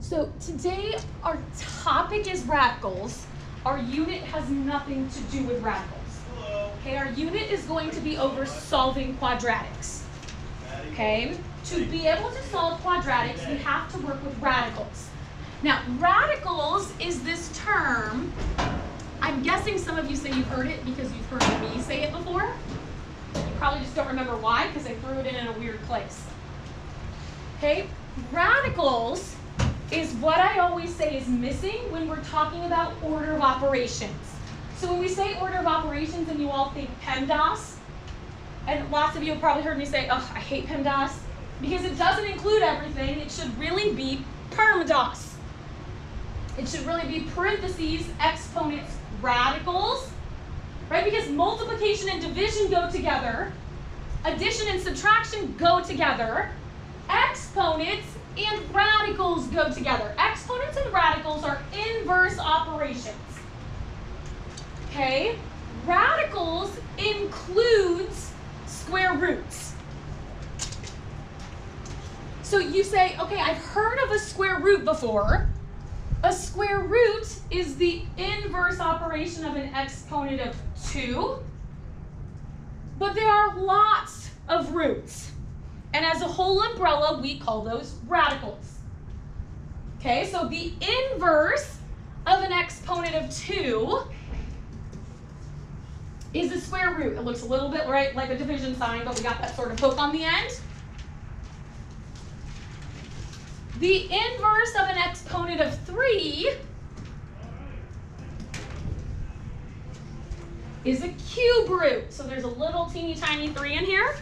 So today our topic is radicals. Our unit has nothing to do with radicals. Okay, our unit is going to be over solving quadratics. Okay, to be able to solve quadratics, we have to work with radicals. Now, radicals is this term. I'm guessing some of you say you've heard it because you've heard me say it before. You probably just don't remember why, because I threw it in a weird place. Okay, radicals is what I always say is missing when we're talking about order of operations. So when we say order of operations and you all think PEMDAS, and lots of you have probably heard me say, oh, I hate PEMDAS, because it doesn't include everything. It should really be PERMDAS. It should really be parentheses, exponents, radicals, right? Because multiplication and division go together, addition and subtraction go together, exponents and radicals go together. Exponents and radicals are inverse operations. Okay? Radicals includes square roots. So you say, okay, I've heard of a square root before. A square root is the inverse operation of an exponent of 2. But there are lots of roots. And as a whole umbrella, we call those radicals. Okay, so the inverse of an exponent of 2 is a square root. It looks a little bit like a division sign, but we got that sort of hook on the end. The inverse of an exponent of 3 is a cube root. So there's a little teeny tiny 3 in here.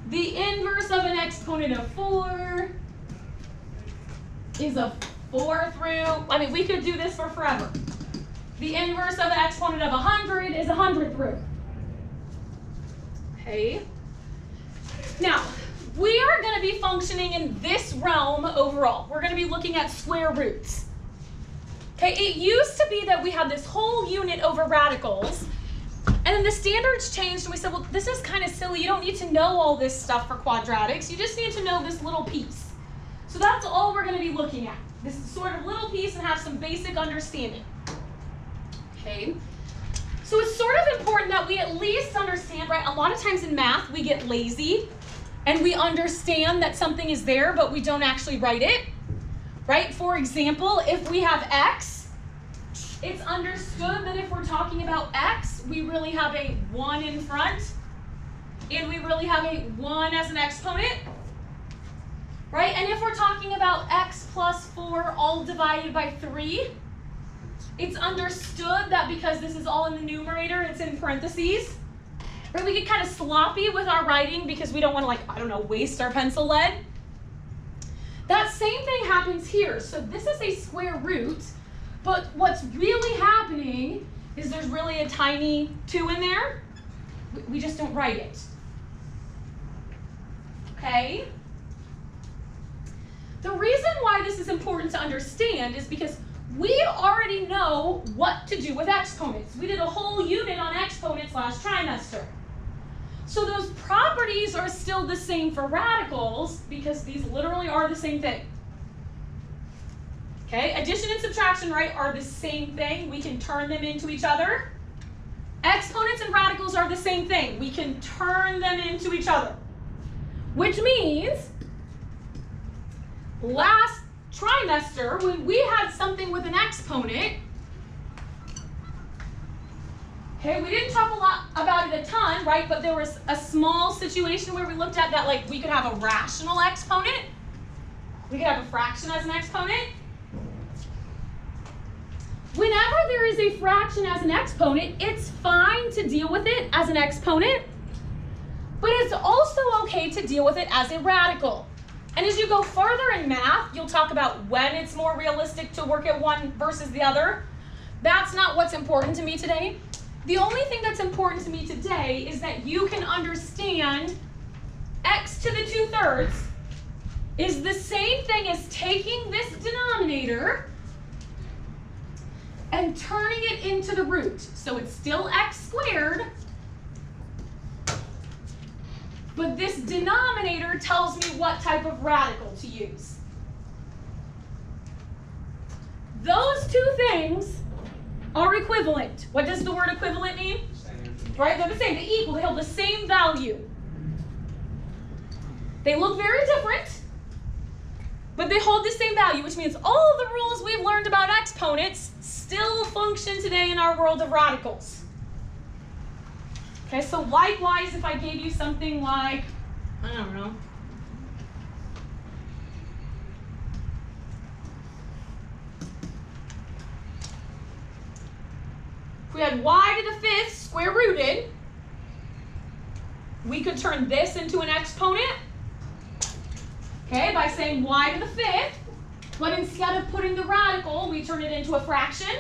The inverse of an exponent of 4 is a 4th root. I mean, we could do this for forever. The inverse of an exponent of 100 is a 100th root. Okay. Now, we are going to be functioning in this realm overall. We're going to be looking at square roots. Okay, it used to be that we had this whole unit over radicals, and then the standards changed, and we said, well, this is kind of silly. You don't need to know all this stuff for quadratics. You just need to know this little piece. So that's all we're going to be looking at. This sort of little piece and have some basic understanding. Okay, so it's sort of important that we at least understand, right? A lot of times in math, we get lazy, and we understand that something is there, but we don't actually write it, right? For example, if we have x, it's understood that if we're talking about x, we really have a 1 in front, and we really have a 1 as an exponent, right? And if we're talking about x plus 4 all divided by 3, it's understood that because this is all in the numerator, it's in parentheses. Right? We get kind of sloppy with our writing because we don't want to, waste our pencil lead. That same thing happens here. So this is a square root, but what's really happening is there's really a tiny 2 in there. We just don't write it. Okay? The reason why this is important to understand is because we already know what to do with exponents. We did a whole unit on exponents last trimester. So those properties are still the same for radicals because these literally are the same thing. Okay, addition and subtraction, right, are the same thing. We can turn them into each other. Exponents and radicals are the same thing. We can turn them into each other. Which means last trimester, when we had something with an exponent, okay, we didn't talk a lot about it a ton, right? But there was a small situation where we looked at that, like we could have a rational exponent. We could have a fraction as an exponent. Whenever there is a fraction as an exponent, it's fine to deal with it as an exponent, but it's also okay to deal with it as a radical. And as you go further in math, you'll talk about when it's more realistic to work at one versus the other. That's not what's important to me today. The only thing that's important to me today is that you can understand x to the 2/3 is the same thing as taking this denominator and turning it into the root. So it's still x squared, but this denominator tells me what type of radical to use. those two things are equivalent. What does the word equivalent mean? Right? They're the same. They equal. They hold the same value. They look very different, but they hold the same value, which means all of the rules we've learned about exponents still function today in our world of radicals. Okay, so likewise, if I gave you something like, I don't know, if we had y to the 5th square rooted, we could turn this into an exponent, okay, by saying y to the 5th, but instead of putting the radical, we turn it into a fraction.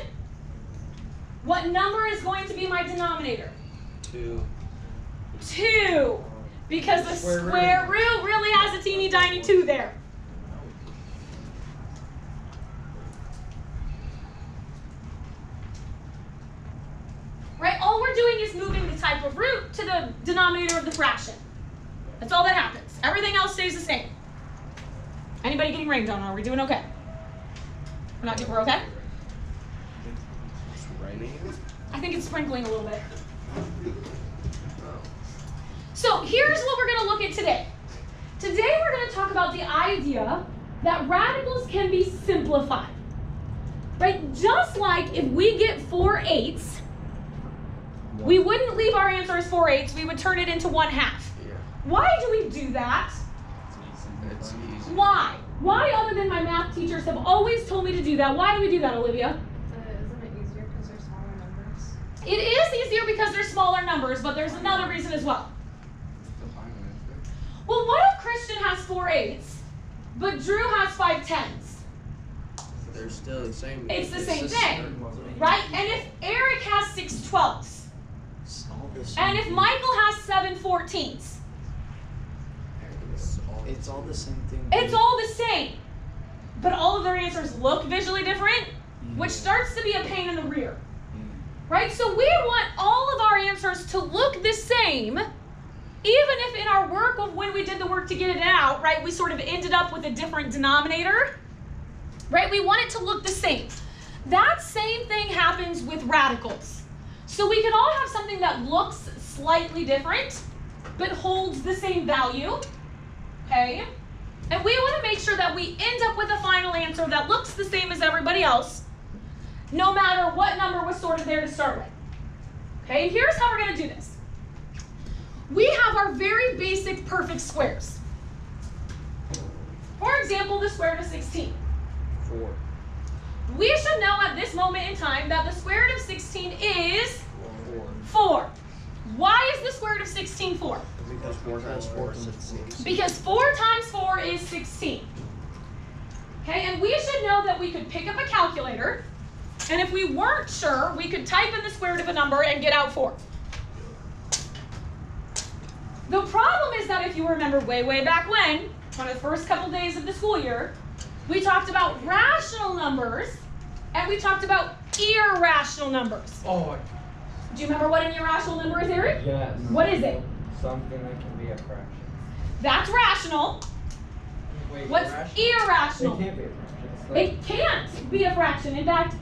What number is going to be my denominator? 2. 2, because the square root really has a teeny tiny 2 there. Right? All we're doing is moving the type of root to the denominator of the fraction. That's all that happens. Everything else stays the same. Anybody getting rained on? Are we doing okay? We're okay? It's raining. I think it's sprinkling a little bit. So here's what we're going to look at today. Today we're going to talk about the idea that radicals can be simplified. Right? Just like if we get 4/8, we wouldn't leave our answer as 4/8, we would turn it into 1/2. Yeah. Why do we do that? It's easy. Why? Why, other than my math teachers have always told me to do that, why do we do that, Olivia? Isn't it easier because they're smaller numbers? It is easier because they're smaller numbers, but there's another reason as well. Well, what if Christian has 4/8, but Drew has 5/10? They're still the same. It's the same thing, right? And if Eric has 6/12, and if Michael has 7/14, It's all the same thing. it's all the same. But all of their answers look visually different, which starts to be a pain in the rear. Right? So we want all of our answers to look the same, even if in our work of when we did the work to get it out, right, we sort of ended up with a different denominator. Right? We want it to look the same. That same thing happens with radicals. So we could all have something that looks slightly different, but holds the same value. Okay? And we want to make sure that we end up with a final answer that looks the same as everybody else, no matter what number was sorted there to start with. Okay? And here's how we're going to do this. We have our very basic perfect squares. For example, the square root of 16. 4. We should know at this moment in time that the square root of 16 is 4. 4. Why is the square root of 16 4? Because 4 times 4 is 16. Because 4 times 4 is 16. Okay, and we should know that we could pick up a calculator, and if we weren't sure, we could type in the square root of a number and get out 4. The problem is that if you remember way back when, one of the first couple days of the school year, we talked about rational numbers, and we talked about irrational numbers. Oh, Do you remember what an irrational number is, Eric? yes. What is it? Something that can be a fraction. That's rational. Wait, What's irrational? It can't be a fraction. It's like, It can't be a fraction. In fact,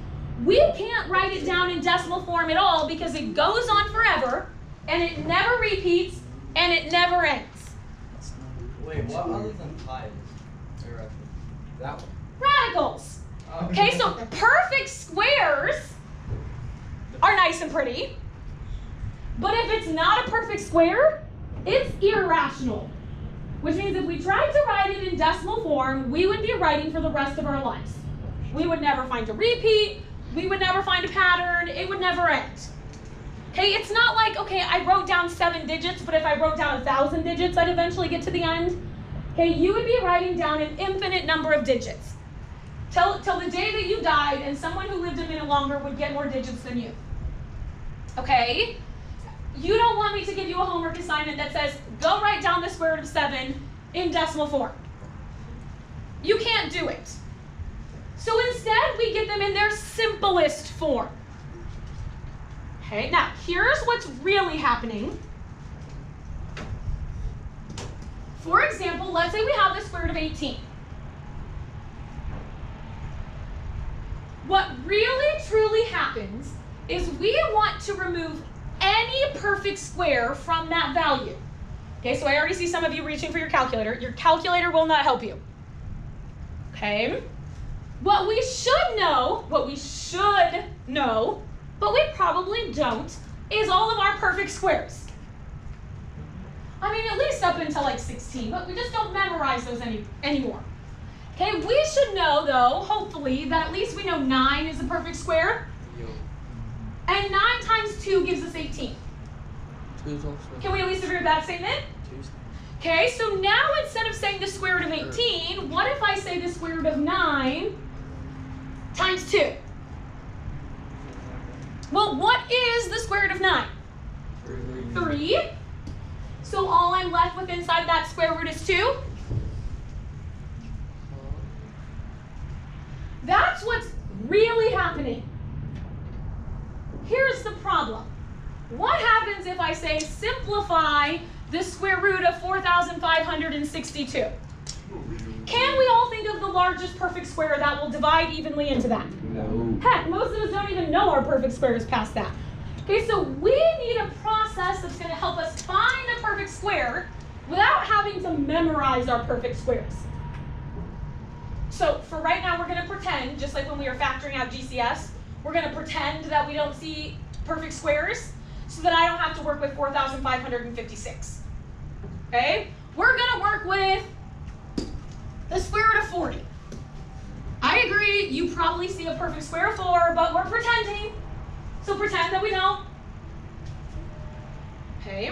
we can't write it down in decimal form at all because it goes on forever, and it never repeats, and it never ends. Wait, what other than pi is irrational? that one. Radicals. Okay, so perfect squares are nice and pretty, but if it's not a perfect square, it's irrational. Which means if we tried to write it in decimal form, we would be writing for the rest of our lives. We would never find a repeat, we would never find a pattern, it would never end. Okay, it's not like, okay, I wrote down 7 digits, but if I wrote down 1,000 digits, I'd eventually get to the end. Okay, you would be writing down an infinite number of digits. Till the day that you died, and someone who lived a minute longer would get more digits than you. Okay? You don't want me to give you a homework assignment that says, go write down the square root of 7 in decimal form. You can't do it. So instead, we get them in their simplest form. Okay, now here's what's really happening. For example, let's say we have the square root of 18. Well, happens is we want to remove any perfect square from that value. Okay, so I already see some of you reaching for your calculator. Your calculator will not help you. Okay? What we should know, but we probably don't, is all of our perfect squares. I mean, at least up until like 16, but we just don't memorize those anymore. Okay, we should know though, hopefully, that at least we know 9 is a perfect square. And 9 times 2 gives us 18. Can we at least agree with that statement? Okay, so now instead of saying the square root of 18, what if I say the square root of 9 times 2? Well, what is the square root of 9? 3. So all I'm left with inside that square root is 2. That's what's really happening. Here's the problem. What happens if I say simplify the square root of 4,562? Can we all think of the largest perfect square that will divide evenly into that? No. Heck, most of us don't even know our perfect squares past that. Okay, so we need a process that's going to help us find a perfect square without having to memorize our perfect squares. So for right now, we're going to pretend, just like when we were factoring out GCS, we're going to pretend that we don't see perfect squares so that I don't have to work with 4,556. Okay? We're going to work with the square root of 40. I agree, you probably see a perfect square of 4, but we're pretending. So pretend that we don't. Okay?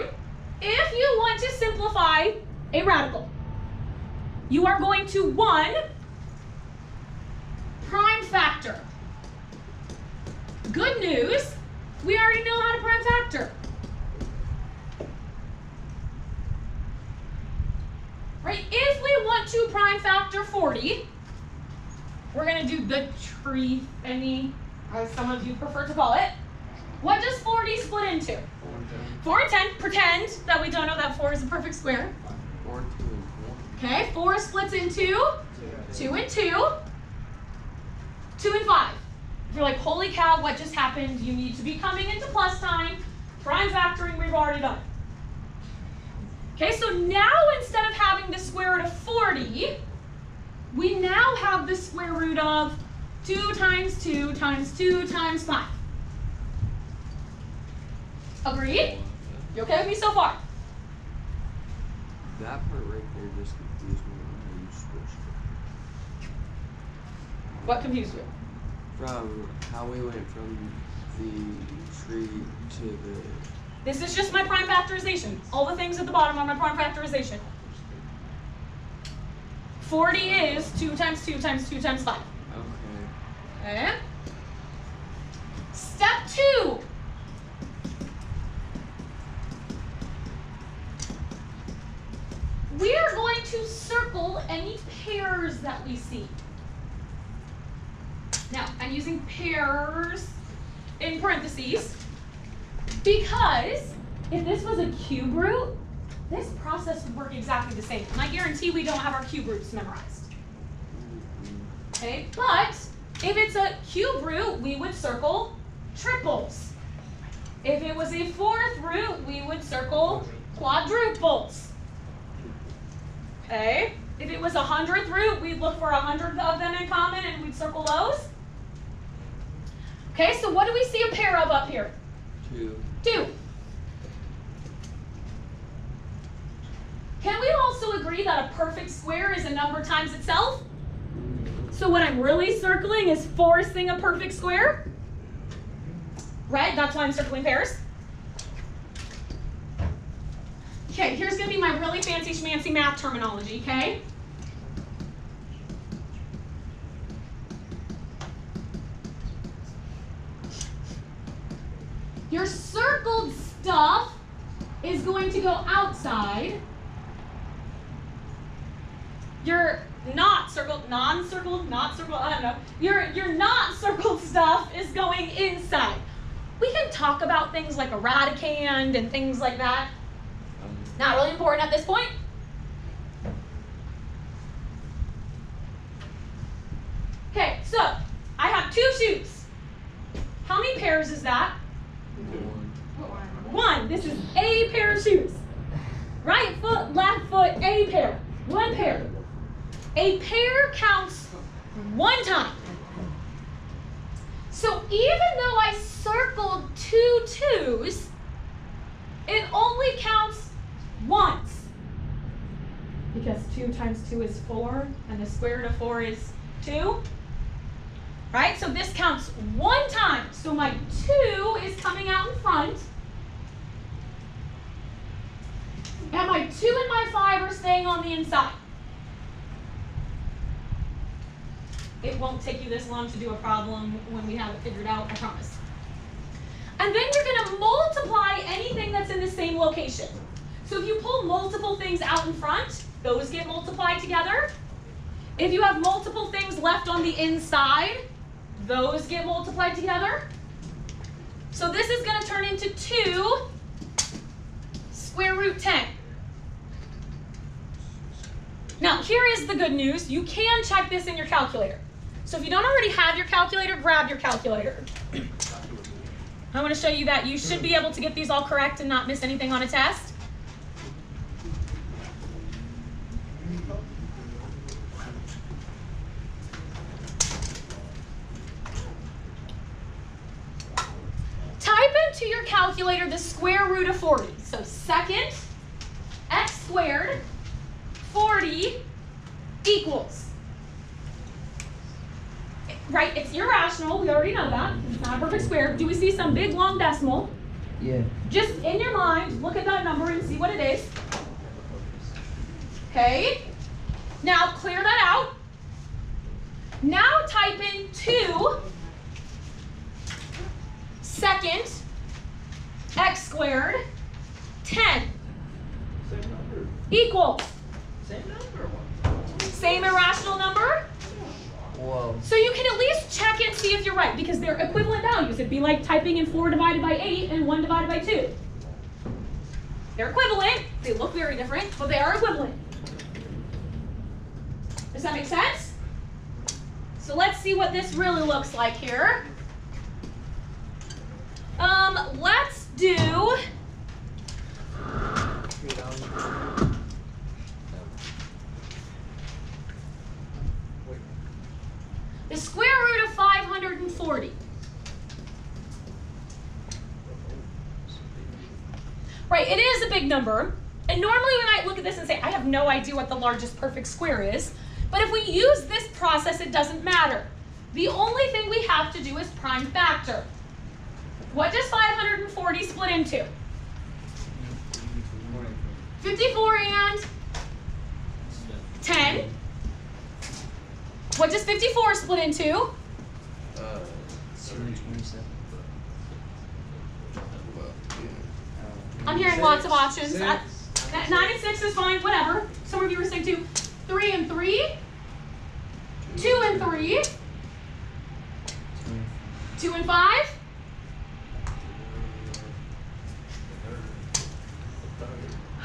If you want to simplify a radical, you are going to, 1, prime factor. Good news, we already know how to prime factor. Right? If we want to prime factor 40, we're going to do the tree thingy, as some of you prefer to call it. What does 40 split into? 4 and 10. Pretend that we don't know that 4 is a perfect square. 4, 2, and 4. Okay, 4 splits into 2 and 2, 2 and 5. If you're like, holy cow, what just happened? You need to be coming into plus time. Prime factoring, we've already done. Okay, so now instead of having the square root of 40, we now have the square root of 2 times 2 times 2 times 5. Agreed? You okay with me so far? That part right there just confused me when you switched What confused you? it. From how we went from the tree to the... This is just my prime factorization. All the things at the bottom are my prime factorization. 40 is 2 times 2 times 2 times 5. Okay. Okay? Step 2. We are going to circle any pairs that we see. Now, I'm using pairs in parentheses because if this was a cube root, this process would work exactly the same. And I guarantee we don't have our cube roots memorized. Okay, but if it's a cube root, we would circle triples. If it was a 4th root, we would circle quadruples. Okay, if it was a 100th root, we'd look for 100 of them in common and we'd circle those. Okay, so what do we see a pair of up here? 2. 2. Can we also agree that a perfect square is a number times itself? So what I'm really circling is forcing a perfect square. Right? That's why I'm circling pairs. Okay, here's going to be my really fancy schmancy math terminology, okay? Your circled stuff is going to go outside. Your not circled, non-circled, not circled, I don't know. Your not circled stuff is going inside. We can talk about things like a radicand and things like that. Not really important at this point. Okay, so I have 2 shoes. How A pair counts one time. So even though I circled 2 2s, it only counts once. Because 2 times 2 is 4, and the square root of 4 is 2. Right? So this counts one time. So my 2 is coming out in front. And my 2 and my 5 are staying on the inside. It won't take you this long to do a problem when we have it figured out, I promise. And then you're going to multiply anything that's in the same location. So if you pull multiple things out in front, those get multiplied together. If you have multiple things left on the inside, those get multiplied together. So this is going to turn into 2 square root 10. Now, here is the good news. You can check this in your calculator. So if you don't already have your calculator, grab your calculator. I want to show you that you should be able to get these all correct and not miss anything on a test. Type into your calculator the square root of 40. So second x squared 40 equals. Right, it's irrational. We already know that. It's not a perfect square. Do we see some big long decimal? Yeah. Just in your mind, look at that number and see what it is. Okay. Now clear that out. Now type in 2 second x squared 10 equals. Same number. Same irrational number? Whoa. So you can at least check and see if you're right, because they're equivalent values. It'd be like typing in 4 divided by 8 and 1 divided by 2. They're equivalent. They look very different, but they are equivalent. Does that make sense? So let's see what this really looks like here. Let's do the square root of 540. Right, it is a big number. And normally we might look at this and say, I have no idea what the largest perfect square is. But if we use this process, it doesn't matter. The only thing we have to do is prime factor. What does 540 split into? 54 and 10. What does 54 split into? 727. I'm hearing lots of options. 6. 9 and 6 is fine, whatever. Some of you were saying 2. 3 and 3. 2 and 3. 2 and 5.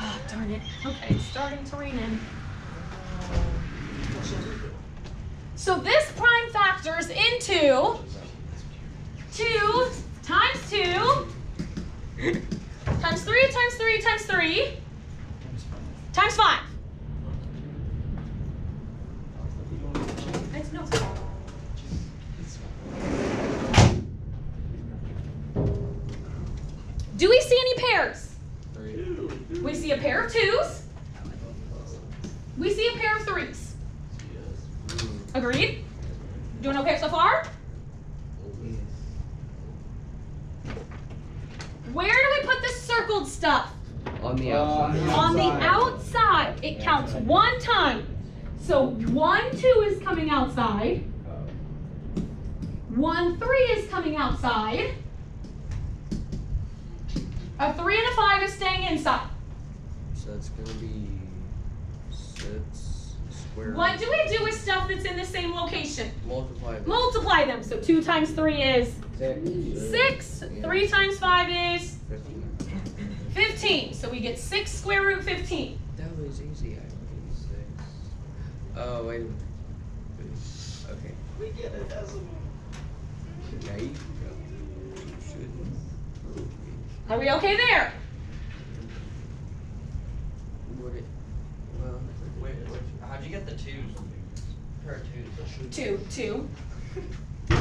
Oh, darn it. Okay, it's starting to rain in. So this prime factors into 2 times 2 times 3 times 3 times 3 times 5. No. Do we see any pairs? 3. We see a pair of 2s. We see a pair of 3s. Agreed? Doing okay so far? Where do we put the circled stuff? On the outside. On the outside. It counts one time. So 1 2 is coming outside. 1 3 is coming outside. A 3 and a 5 is staying inside. So it's gonna be 6 square. What do we do with stuff that's in the same location? Multiply them. Multiply them. So 2 times 3 is 6. 6. 3 times 5 is 15. 15. So we get 6 square root 15. That was easy. I made 6. Oh, wait a minute. Okay. We get a decimal. There you go. You shouldn't. Are we okay there? Would it? Well. Wait, how'd you get the 2s? Per Two. Like,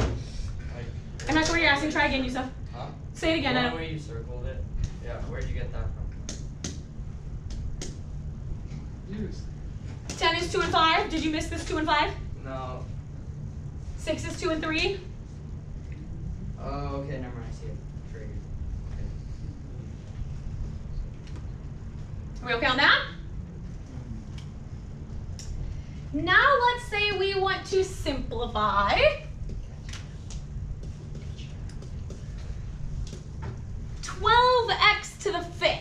I'm not sure what you're asking. Try again, Yusuf. huh? Say it again. I The don't. way you circled it. Yeah, where'd you get that from? 10 is 2 and 5. Did you miss this 2 and 5? No. 6 is 2 and 3. Oh, okay, never mind. I see it. Triggered. Are we okay on that? Now let's say we want to simplify. (12x to the 5th).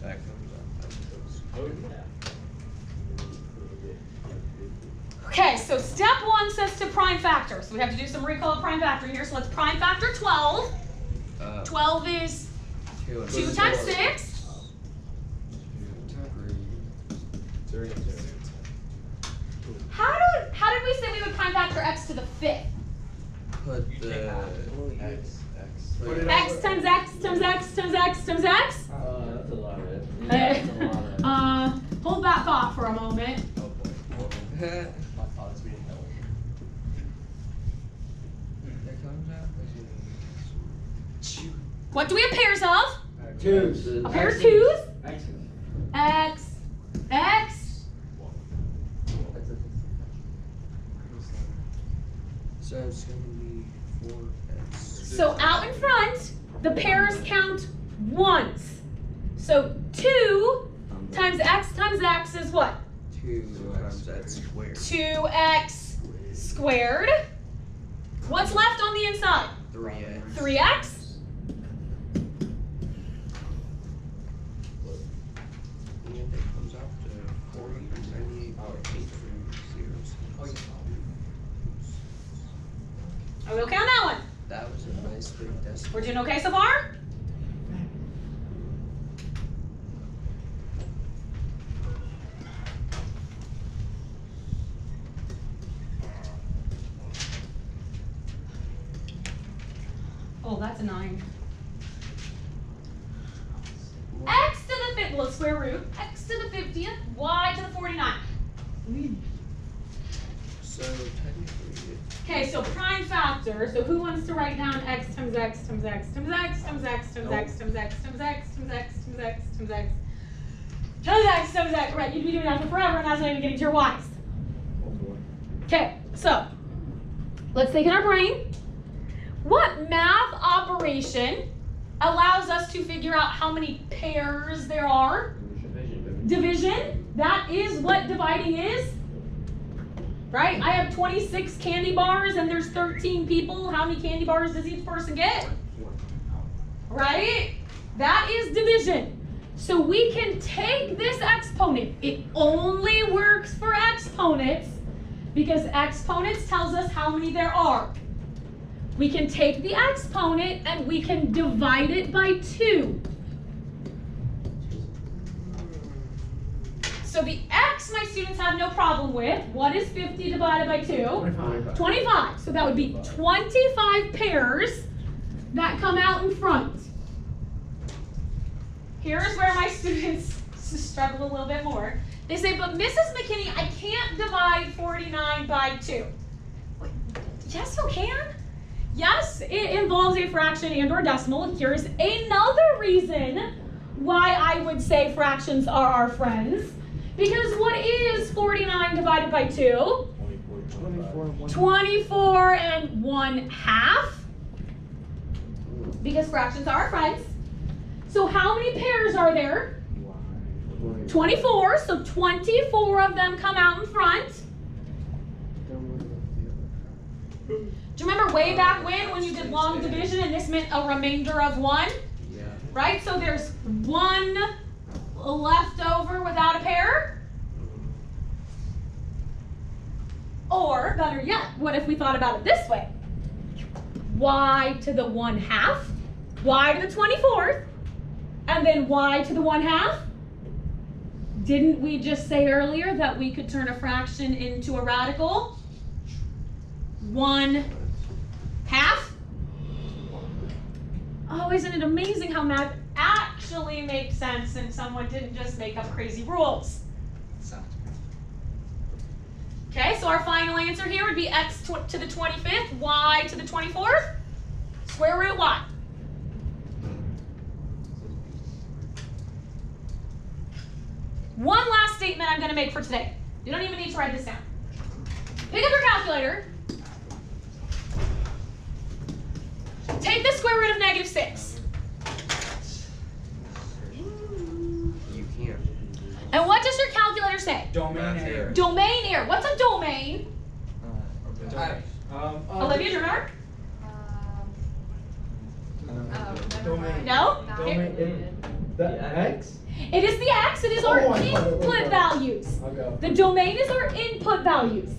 That comes up. Oh, yeah. Okay, so step 1 says to prime factor. So we have to do some recall of prime factor here. So let's prime factor 12. 12 is 2 times 6. 2, 3. How did we say we would prime factor x to the 5th? Put You the take out. X. Put it X times x times x times x times x? That's a lot of it. That's a lot of it. Hold that thought for a moment. Oh boy. That My thoughts being held. comes out. What do we have pairs of? Twos. A pair of 2's. X's. X, x. So it's gonna be 4x. So out in front, the pairs count once. So 2 times x is what? 2 times x squared. 2x squared. What's left on the inside? 3x. 3x. And it comes out to 498.830. Oh, you Are we okay on that one? That was a nice big decimal. We're doing okay so far? Oh, that's a 9. X to the 5th, well, square root. X to the 50th, y to the 49. So technically, Okay, so prime factor. So who wants to write down x times x times x times x times x times x times x times x times x times x times x times x times x? Right, you'd be doing that for forever, and that's not even getting to your y's. Oh boy. Okay, so let's think in our brain. What math operation allows us to figure out how many pairs there are? Division. That is what dividing is. Right? I have 26 candy bars and there's 13 people. How many candy bars does each person get? Right? That is division. So we can take this exponent. It only works for exponents because exponents tells us how many there are. We can take the exponent and we can divide it by 2. So the x my students have no problem with. What is 50 divided by 2? 25. So that would be 25 pairs that come out in front. Here's where my students struggle a little bit more. They say, but Mrs. McKinney, I can't divide 49 by 2. Wait, yes, you can. Yes, it involves a fraction and or decimal. Here's another reason why I would say fractions are our friends. Because what is 49 divided by 2? 24 and 1/2. Because fractions are our friends. So how many pairs are there? 24. So 24 of them come out in front. Do you remember way back when you did long division and this meant a remainder of 1? yeah. Right? So there's 1 left over without a pair. Or, better yet, what if we thought about it this way? Y to the 1/2, y to the 24th, and then y to the 1/2. Didn't we just say earlier that we could turn a fraction into a radical? 1/2. Oh, isn't it amazing how math actually actually make sense and someone didn't just make up crazy rules. Okay, so our final answer here would be x to the 25th, y to the 24th, square root y. One last statement I'm going to make for today. You don't even need to write this down. Pick up your calculator. Take the square root of -6. You can't. And what does your calculator say? Domain error. Domain error. What's a domain? Olivia, do you remember? Domain. No? Domain. The X? It is the x. It is our Oh, I thought it was input the- values. Okay. The domain is our input values.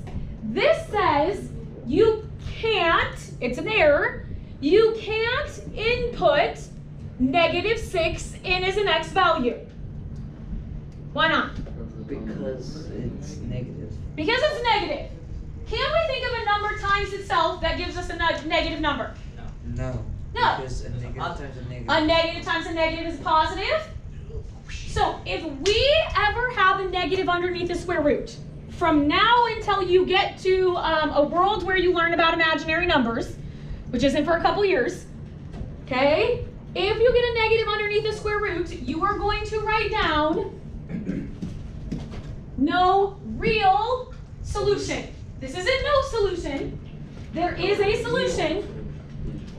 This says you can't, it's an error, you can't input -6 in as an x value. Why not? Because it's negative. Because it's negative. Can we think of a number times itself that gives us a negative number? No. No. Because a negative times a negative. A negative times a negative is positive. So if we ever have a negative underneath the square root, from now until you get to a world where you learn about imaginary numbers, which isn't for a couple years, okay? If you get a negative underneath the square root, you are going to write down no real solution. This isn't no solution. There is a solution.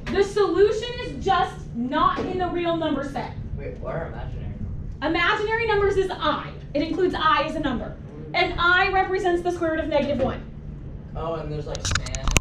The solution is just not in the real number set. Wait, what are imaginary? Imaginary numbers is I. It includes I as a number. And I represents the square root of -1. Oh, and there's like span and